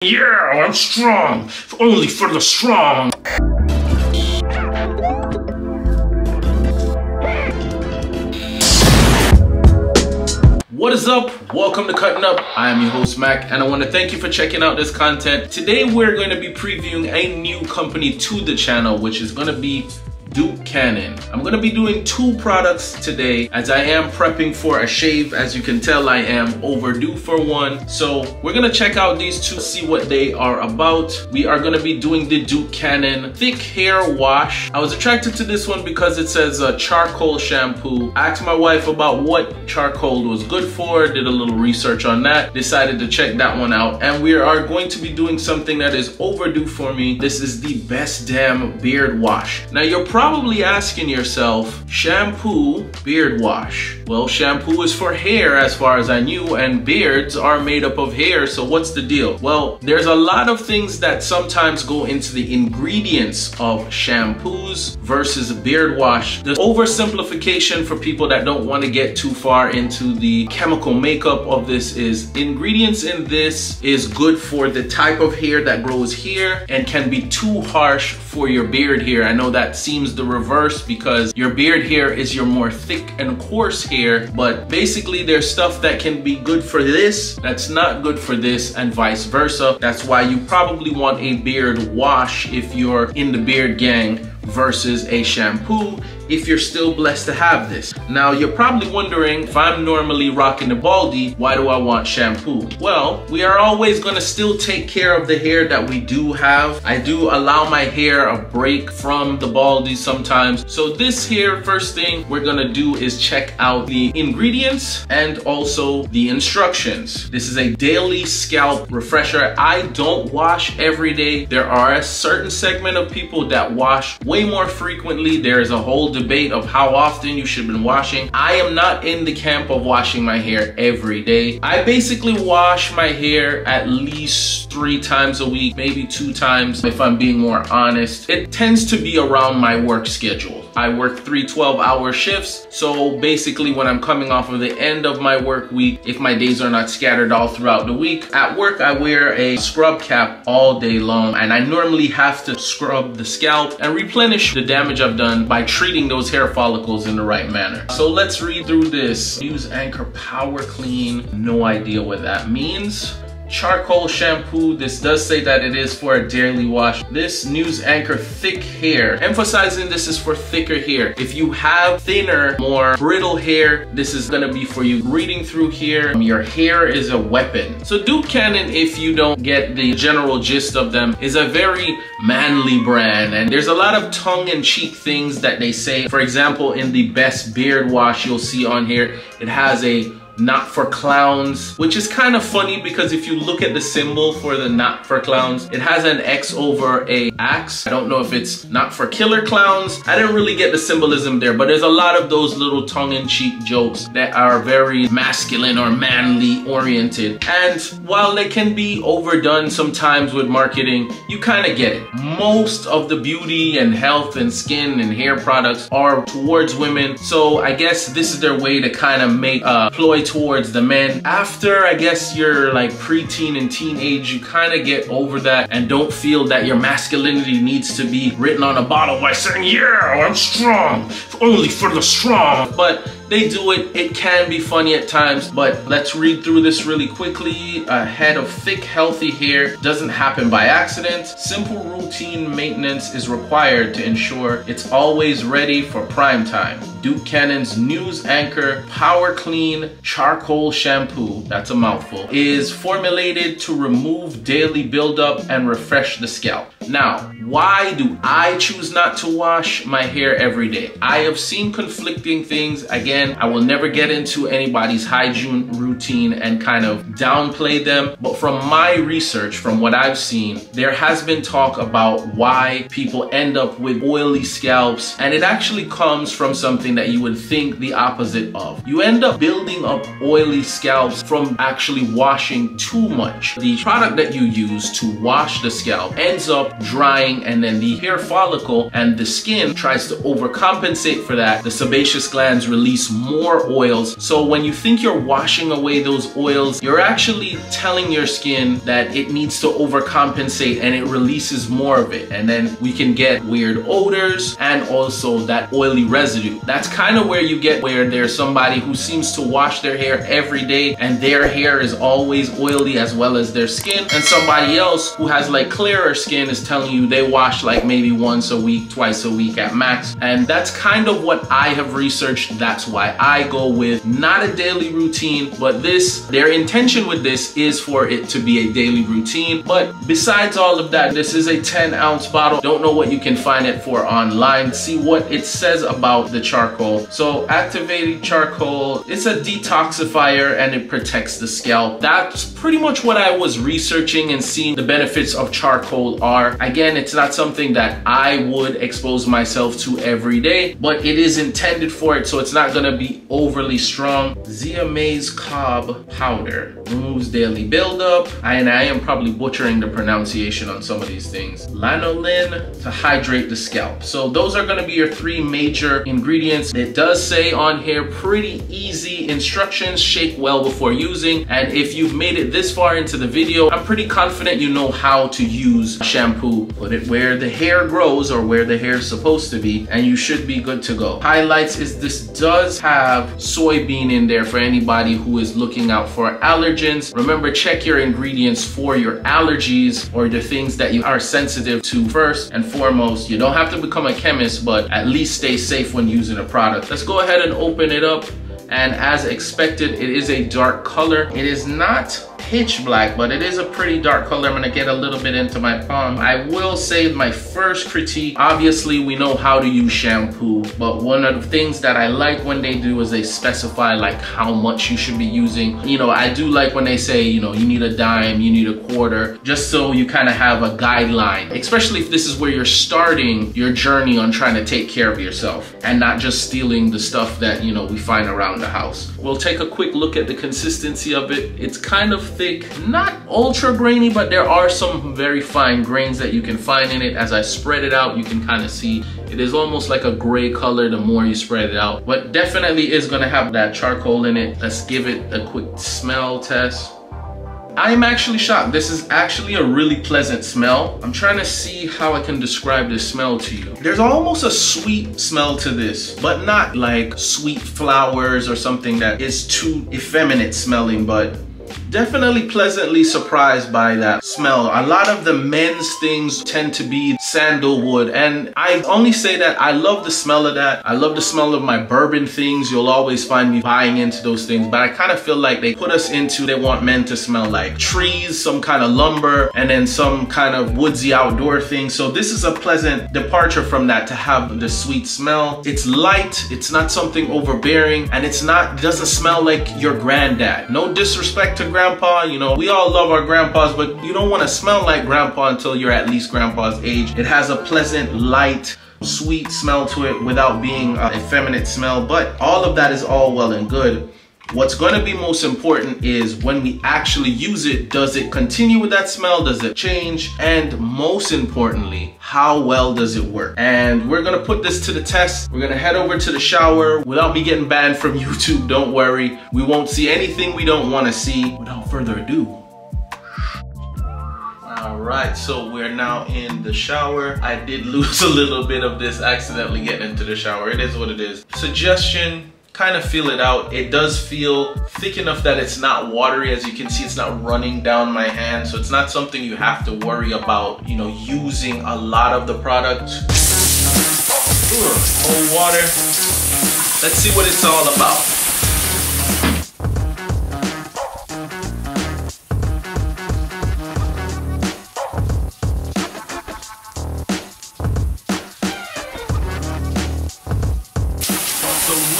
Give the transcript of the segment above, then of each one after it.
Yeah, I'm strong. Only for the strong. What is up? Welcome to Cutting Up. I am your host Mac, and I want to thank you for checking out this content. Today we're going to be previewing a new company to the channel, which is going to be Duke Cannon. I'm going to be doing two products today as I am prepping for a shave. As you can tell, I am overdue for one. So we're going to check out these two, see what they are about. We are going to be doing the Duke Cannon thick hair wash. I was attracted to this one because it says charcoal shampoo. I asked my wife about what charcoal was good for, did a little research on that, decided to check that one out, and we are going to be doing something that is overdue for me. This is the best damn beard wash. Now you're probably asking yourself, shampoo, beard wash. Well, shampoo is for hair as far as I knew, and beards are made up of hair, so what's the deal? Well, there's a lot of things that sometimes go into the ingredients of shampoos versus a beard wash. The oversimplification for people that don't want to get too far into the chemical makeup of this is ingredients in this is good for the type of hair that grows here and can be too harsh for your beard hair. I know that seems the reverse because your beard hair is your more thick and coarse hair, but basically there's stuff that can be good for this that's not good for this, and vice versa. That's why you probably want a beard wash if you're in the beard gang versus a shampoo if you're still blessed to have this. Now you're probably wondering, if I'm normally rocking the baldy, why do I want shampoo? Well, we are always gonna still take care of the hair that we do have. I do allow my hair a break from the baldy sometimes. So this here, first thing we're gonna do is check out the ingredients and also the instructions. This is a daily scalp refresher. I don't wash every day. There are a certain segment of people that wash way more frequently. There's a whole debate of how often you should be washing. I am not in the camp of washing my hair every day. I basically wash my hair at least 3 times a week, maybe 2 times if I'm being more honest. It tends to be around my work schedule. I work 3 12-hour shifts, so basically when I'm coming off of the end of my work week, if my days are not scattered all throughout the week, at work I wear a scrub cap all day long, and I normally have to scrub the scalp and replenish the damage I've done by treating those hair follicles in the right manner. So let's read through this. Use Anchor Power Clean. No idea what that means. Charcoal shampoo. This does say that it is for a daily wash. This News Anchor thick hair, emphasizing this is for thicker hair. If you have thinner, more brittle hair, this is gonna be for you. Reading through here, your hair is a weapon. So Duke Cannon, if you don't get the general gist of them, is a very manly brand, and there's a lot of tongue-in-cheek things that they say. For example, in the best beard wash you'll see on here, it has a not for clowns, which is kind of funny because if you look at the symbol for the not for clowns, it has an X over a axe. I don't know if it's not for killer clowns. I didn't really get the symbolism there, but there's a lot of those little tongue-in-cheek jokes that are very masculine or manly oriented. And while they can be overdone sometimes with marketing, you kind of get it. Most of the beauty and health and skin and hair products are towards women, so I guess this is their way to kind of make a ploy towards the men. After, I guess, you're like preteen and teenage, you kind of get over that and don't feel that your masculinity needs to be written on a bottle by saying, yeah, I'm strong, only for the strong. But they do it. It can be funny at times, but let's read through this really quickly. A head of thick, healthy hair doesn't happen by accident. Simple routine maintenance is required to ensure it's always ready for prime time. Duke Cannon's News Anchor Power Clean Charcoal Shampoo, that's a mouthful, is formulated to remove daily buildup and refresh the scalp. Now, why do I choose not to wash my hair every day? I have seen conflicting things. Again, I will never get into anybody's hygiene routine and kind of downplay them, but from my research, from what I've seen, there has been talk about why people end up with oily scalps, and it actually comes from something that you would think the opposite of. You end up building up oily scalps from actually washing too much. The product that you use to wash the scalp ends up drying, and then the hair follicle and the skin tries to overcompensate for that. The sebaceous glands release release more oils. So when you think you're washing away those oils, you're actually telling your skin that it needs to overcompensate and it releases more of it. And then we can get weird odors and also that oily residue. That's kind of where you get where there's somebody who seems to wash their hair every day and their hair is always oily as well as their skin, and somebody else who has like clearer skin is telling you they wash like maybe once a week, twice a week at max. And that's kind of what I have researched. That's why I go with not a daily routine, but their intention with this is for it to be a daily routine. But besides all of that, this is a 10-ounce bottle. Don't know what you can find it for online. See what it says about the charcoal. So activated charcoal, it's a detoxifier and it protects the scalp. That's pretty much what I was researching and seeing the benefits of charcoal are. Again, it's not something that I would expose myself to every day, but it is intended for it, so it's not gonna be overly strong. Zia Maize Cob Powder removes daily buildup, and I am probably butchering the pronunciation on some of these things. Lanolin to hydrate the scalp. So those are gonna be your three major ingredients. It does say on here pretty easy instructions, shake well before using, and if you've made it this far into the video, I'm pretty confident you know how to use shampoo. Put it where the hair grows or where the hair is supposed to be, and you should be good to go. Highlights is this does have soybean in there for anybody who is looking out for allergens. Remember, check your ingredients for your allergies or the things that you are sensitive to first and foremost. You don't have to become a chemist, but at least stay safe when using a product. Let's go ahead and open it up. And as expected, it is a dark color. It is not pitch black, but it is a pretty dark color. I'm gonna get a little bit into my palm. I will say my first critique, obviously we know how to use shampoo, but one of the things that I like when they do is they specify like how much you should be using. You know, I do like when they say, you know, you need a dime, you need a quarter, just so you kind of have a guideline, especially if this is where you're starting your journey on trying to take care of yourself and not just stealing the stuff that, you know, we find around the house. We'll take a quick look at the consistency of it. It's kind of thick, not ultra grainy, but there are some very fine grains that you can find in it. As I spread it out, you can kind of see it is almost like a gray color the more you spread it out, but definitely is gonna have that charcoal in it. Let's give it a quick smell test. I am actually shocked. This is actually a really pleasant smell. I'm trying to see how I can describe this smell to you. There's almost a sweet smell to this, but not like sweet flowers or something that is too effeminate smelling, but definitely pleasantly surprised by that smell. A lot of the men's things tend to be sandalwood, and I only say that I love the smell of that. I love the smell of my bourbon things. You'll always find me buying into those things, but I kind of feel like they put us into, they want men to smell like trees, some kind of lumber, and then some kind of woodsy outdoor thing. So this is a pleasant departure from that to have the sweet smell. It's light, it's not something overbearing, and it doesn't smell like your granddad. No disrespect to grandpa, you know, we all love our grandpas, but you don't want to smell like grandpa until you're at least grandpa's age. It has a pleasant, light, sweet smell to it without being an effeminate smell, but all of that is all well and good. What's going to be most important is when we actually use it, does it continue with that smell? Does it change? And most importantly, how well does it work? And we're going to put this to the test. We're going to head over to the shower without me getting banned from YouTube. Don't worry. We won't see anything we don't want to see. Without further ado. All right, so we're now in the shower. I did lose a little bit of this accidentally getting into the shower. It is what it is. Suggestion, kind of feel it out. It does feel thick enough that it's not watery. As you can see, it's not running down my hand, so it's not something you have to worry about, you know, using a lot of the product. Cold water. Let's see what it's all about.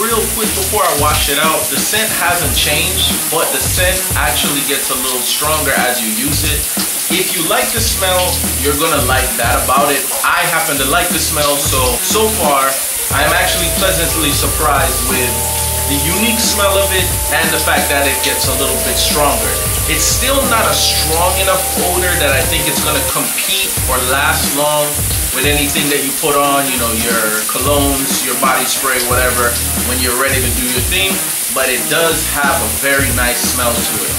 Real quick before I wash it out, the scent hasn't changed, but the scent actually gets a little stronger as you use it. If you like the smell, you're gonna like that about it. I happen to like the smell, so far I'm actually pleasantly surprised with the unique smell of it and the fact that it gets a little bit stronger. It's still not a strong enough odor that I think it's gonna compete or last long with anything that you put on, you know, your colognes, your body spray, whatever, when you're ready to do your thing. But it does have a very nice smell to it.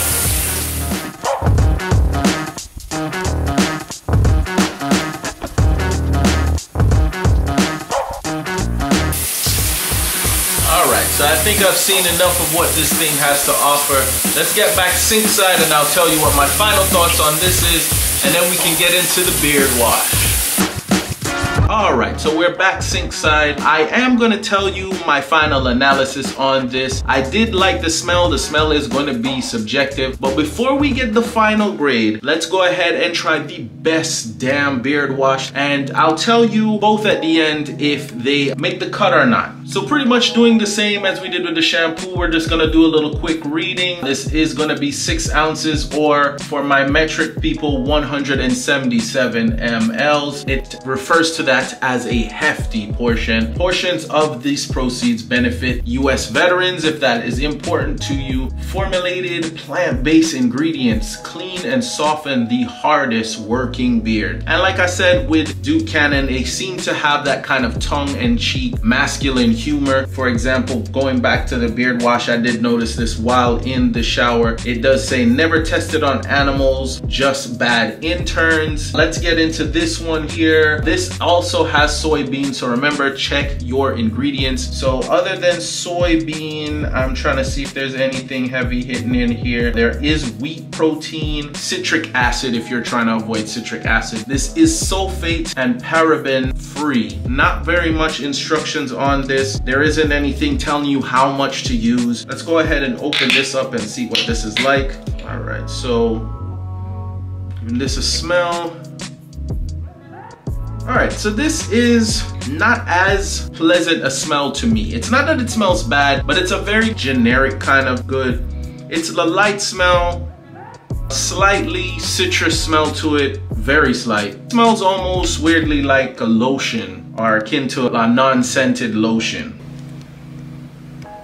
Alright, so I think I've seen enough of what this thing has to offer. Let's get back sink side and I'll tell you what my final thoughts on this is, and then we can get into the beard wash. Alright, so we're back sink side. I am going to tell you my final analysis on this. I did like the smell. The smell is going to be subjective. But before we get the final grade, let's go ahead and try the best damn beard wash. And I'll tell you both at the end if they make the cut or not. So pretty much doing the same as we did with the shampoo. We're just going to do a little quick reading. This is going to be 6 ounces, or for my metric people, 177 mLs. It refers to that as a hefty portion. Portions of these proceeds benefit US veterans if that is important to you. Formulated plant-based ingredients clean and soften the hardest working beard. And like I said with Duke Cannon, they seem to have that kind of tongue-in-cheek masculine humor. For example, going back to the beard wash, I did notice this while in the shower. It does say never tested on animals, just bad interns. Let's get into this one here. This also has soybean, so remember, check your ingredients. So other than soybean, I'm trying to see if there's anything heavy hitting in here. There is wheat protein, citric acid if you're trying to avoid citric acid. This is sulfate and paraben free. Not very much instructions on this. There isn't anything telling you how much to use. Let's go ahead and open this up and see what this is like. All right, so giving this a smell. All right, so this is not as pleasant a smell to me. It's not that it smells bad, but it's a very generic kind of good. It's a light smell, slightly citrus smell to it, very slight. It smells almost weirdly like a lotion or akin to a non-scented lotion.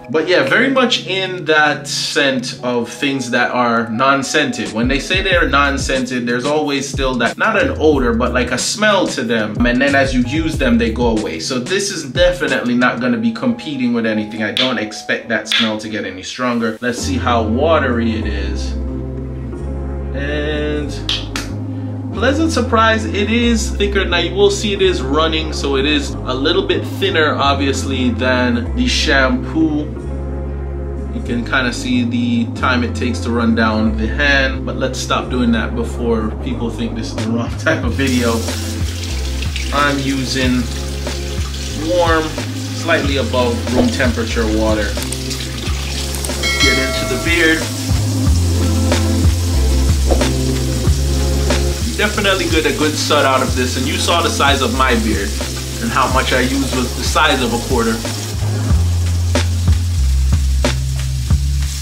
But yeah, very much in that scent of things that are non-scented. When they say they're non-scented, there's always still that, not an odor, but like a smell to them. And then as you use them, they go away. So this is definitely not gonna be competing with anything. I don't expect that smell to get any stronger. Let's see how watery it is. And pleasant surprise, it is thicker. Now you will see it is running, so it is a little bit thinner obviously than the shampoo. You can kind of see the time it takes to run down the hand, but let's stop doing that before people think this is the wrong type of video. I'm using warm, slightly above room temperature water. Let's get into the beard. Definitely get a good sud out of this, and you saw the size of my beard and how much I used was the size of a quarter.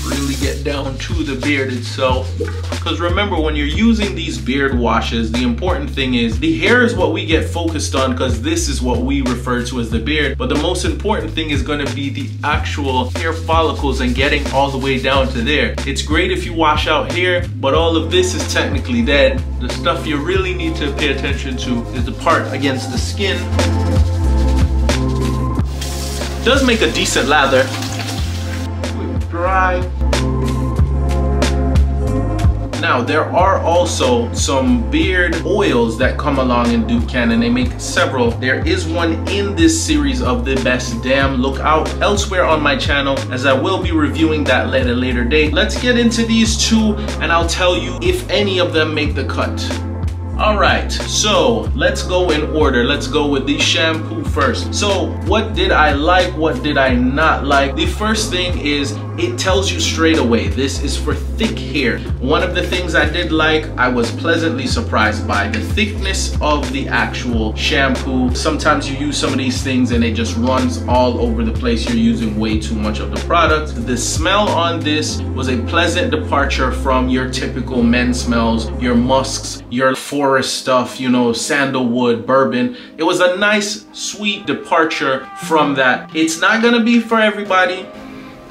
Really get down to the beard itself, because remember, when you're using these beard washes, the important thing is the hair is what we get focused on, because this is what we refer to as the beard, but the most important thing is going to be the actual hair follicles and getting all the way down to there. It's great if you wash out hair, but all of this is technically dead. The stuff you really need to pay attention to is the part against the skin. It does make a decent lather. Dry. Now there are also some beard oils that come along in Duke Cannon. They make several. There is one in this series of the best damn. Look out elsewhere on my channel, as I will be reviewing that at a later date. Let's get into these two and I'll tell you if any of them make the cut. All right, so let's go in order. Let's go with the shampoo first. So what did I like? What did I not like? The first thing is it tells you straight away, this is for thick hair. One of the things I did like, I was pleasantly surprised by the thickness of the actual shampoo. Sometimes you use some of these things and it just runs all over the place. You're using way too much of the product. The smell on this was a pleasant departure from your typical men's smells, your musks, your forest stuff, you know, sandalwood, bourbon. It was a nice, sweet departure from that. It's not gonna be for everybody.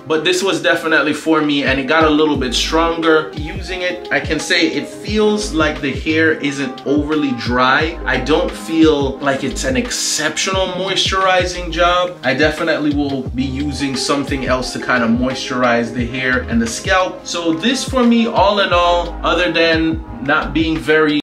but this was definitely for me, and it got a little bit stronger. Using it, I can say it feels like the hair isn't overly dry. I don't feel like it's an exceptional moisturizing job. I definitely will be using something else to kind of moisturize the hair and the scalp. So this for me, all in all, other than not being very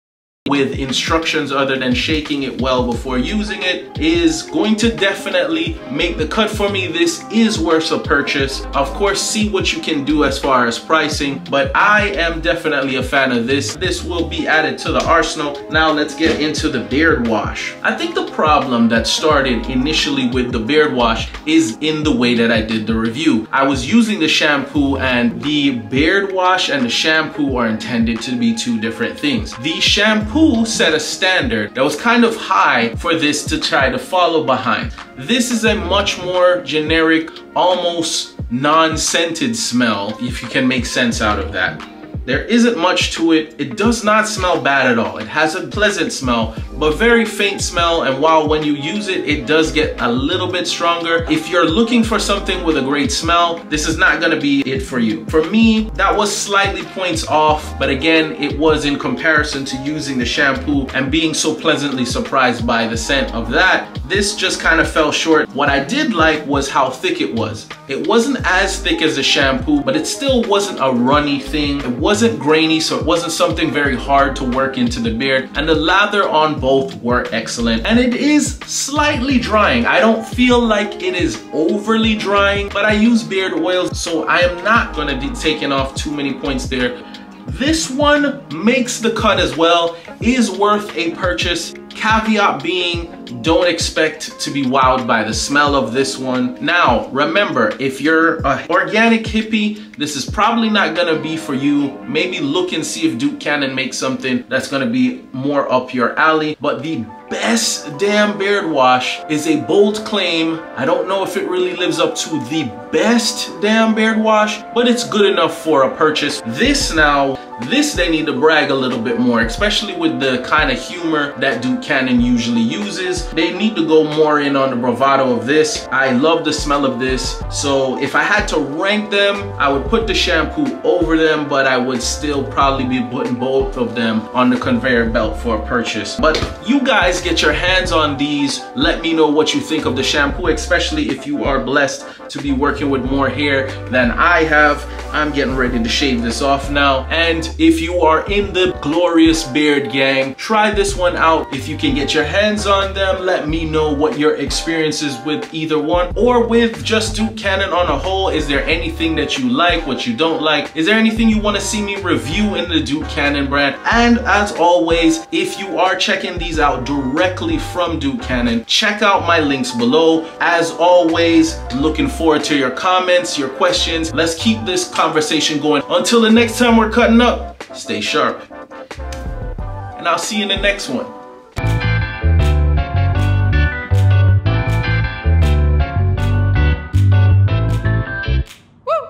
with instructions other than shaking it well before using it, is going to definitely make the cut for me. This is worth a purchase. Of course, see what you can do as far as pricing, but I am definitely a fan of this. This will be added to the arsenal. Now let's get into the beard wash. I think the problem that started initially with the beard wash is in the way that I did the review. I was using the shampoo, and the beard wash and the shampoo are intended to be two different things. The shampoo set a standard that was kind of high for this to try to follow behind. This is a much more generic, almost non-scented smell, if you can make sense out of that. There isn't much to it. It does not smell bad at all. It has a pleasant smell, but very faint smell, and while when you use it, it does get a little bit stronger. If you're looking for something with a great smell, this is not gonna be it for you. For me, that was slightly points off, but again, it was in comparison to using the shampoo and being so pleasantly surprised by the scent of that. This just kind of fell short. What I did like was how thick it was. It wasn't as thick as the shampoo, but it still wasn't a runny thing. It wasn't grainy, so it wasn't something very hard to work into the beard, and the lather on both were excellent. And it is slightly drying. I don't feel like it is overly drying, but I use beard oils, so I am not gonna be taking off too many points there. This one makes the cut as well, is worth a purchase. Caveat being, don't expect to be wowed by the smell of this one. Now, remember, if you're an organic hippie, this is probably not gonna be for you. Maybe look and see if Duke Cannon makes something that's gonna be more up your alley. But the best damn beard wash is a bold claim. I don't know if it really lives up to the best damn beard wash, but it's good enough for a purchase. This they need to brag a little bit more, especially with the kind of humor that Duke Cannon usually uses. They need to go more in on the bravado of this. I love the smell of this. So if I had to rank them, I would put the shampoo over them, but I would still probably be putting both of them on the conveyor belt for a purchase. But you guys get your hands on these. Let me know what you think of the shampoo, especially if you are blessed to be working with more hair than I have. I'm getting ready to shave this off now. And if you are in the glorious beard gang, try this one out. If you can get your hands on them, let me know what your experience is with either one, or with just Duke Cannon on a whole. Is there anything that you like, what you don't like? Is there anything you want to see me review in the Duke Cannon brand? And as always, if you are checking these out directly from Duke Cannon, check out my links below. As always, looking forward to your comments, your questions. Let's keep this conversation going. Until the next time we're cutting up, stay sharp. And I'll see you in the next one.